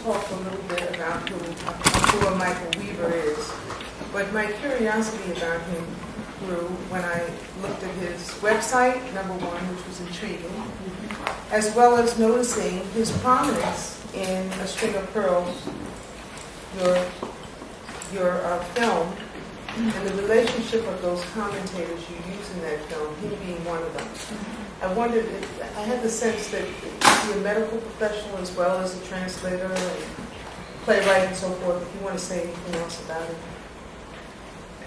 talk a little bit about who a Michael Weaver is, but my curiosity about him grew when I looked at his website, number one, which was intriguing, as well as noticing his prominence in A String of Pearls, your film, and the relationship of those commentators you use in that film, him being one of them. I wondered, I had the sense that he's a medical professional as well as a translator and playwright and so forth. If you want to say anything else about it.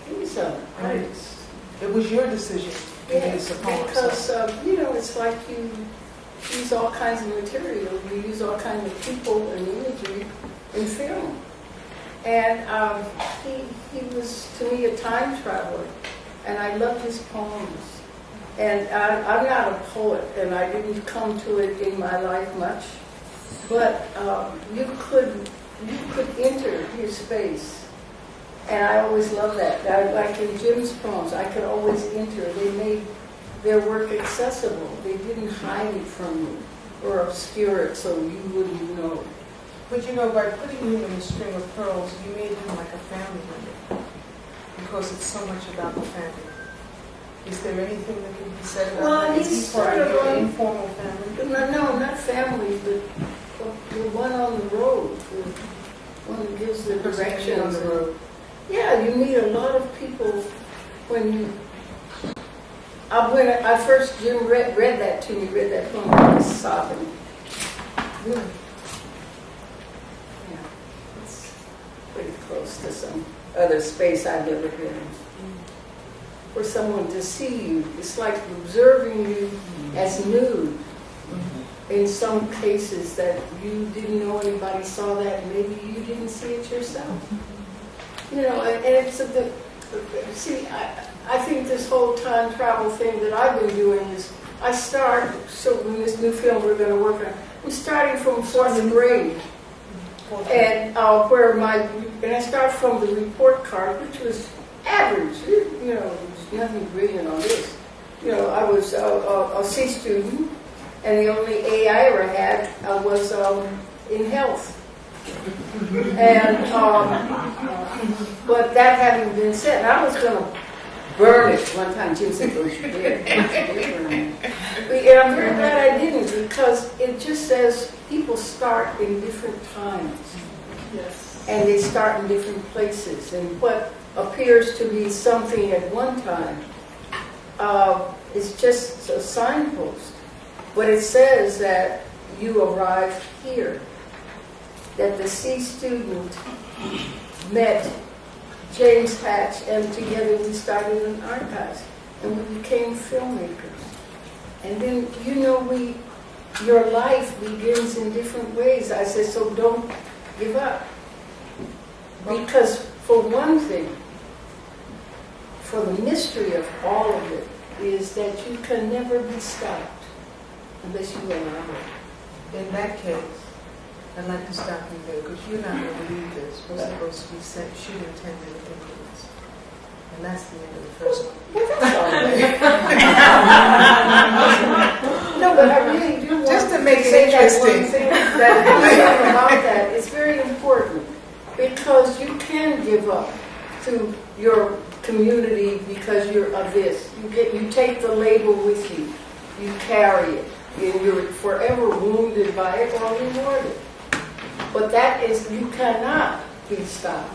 He's It was your decision to use the poem. Because, it's like you use all kinds of material, you use all kinds of people and imagery in film. And he was, to me, a time traveler. And I loved his poems. And I'm not a poet, and I didn't come to it in my life much. But you could enter his space. And I always love that. Like in Jim's poems, I could always enter. They made their work accessible. They didn't hide it from you or obscure it so you wouldn't know. But by putting him in A String of Pearls, you made him like a family member because it's so much about the family. Is there anything that can be said about him? Is he part of your informal family? No, not family, but the one on the road, the one that gives the directions on the road. Yeah, you meet a lot of people when I first, Jim read that to me, read that poem, I was sobbing. Really? Yeah, it's pretty close to some other space I've ever been in. For someone to see you, it's like observing you as nude. In some cases that you didn't know anybody saw that, maybe you didn't see it yourself. And it's I think this whole time travel thing that I've been doing is, so in this new film we're going to work on, we're starting from fourth grade. And and I start from the report card, which was average, there's nothing brilliant on this. I was a C student, and the only A I ever had was in health. And but that having been said, I was going to burn it one time. Jim said, "Don't you dare!" And I'm very glad I didn't, because it just says people start in different times. Yes. And they start in different places, and what appears to be something at one time is just a signpost. But it says that you arrived here, that the C student met James Hatch, and together we started an archives, and we became filmmakers. And then, your life begins in different ways. I said, so don't give up. Because for one thing, for the mystery of all of it, is that you can never be stopped unless you allow it. In that case, I'd like to stop you there, because you're not going to believe this. We're supposed to be shooting 10-minute increments. And that's the end of the first one. Well, that's all right. No, but I really do want just to make it say interesting. That one thing that about that. It's very important, because you can give up to your community because you're of this. You take the label with you. You carry it. And you're forever wounded by it or rewarded. But you cannot be stopped.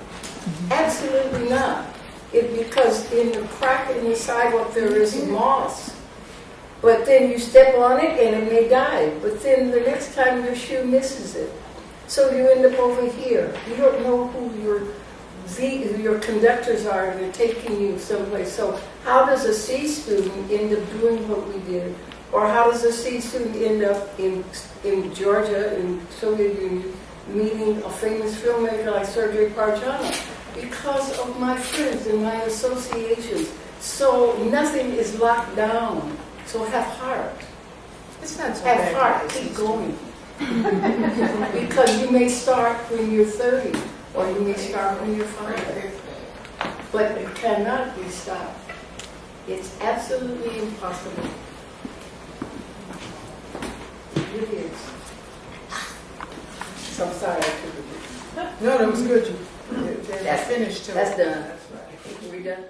Absolutely not. Because in the crack in the sidewalk there is moss. But then you step on it and it may die. But then the next time your shoe misses it. So you end up over here. You don't know who your conductors are, and they're taking you someplace. So how does a C student end up doing what we did? Or how does a C student end up in Georgia, in Soviet Union, meeting a famous filmmaker like Sergei Parjana? Because of my friends and my associations. So nothing is locked down. So have heart. It's not so have bad. heart. Keep going. Because you may start when you're 30, or you may start when you're 5. But it cannot be stopped. It's absolutely impossible. It is. some side activity. No, that was good. They're That's- finished too. that's done. That's right. We done?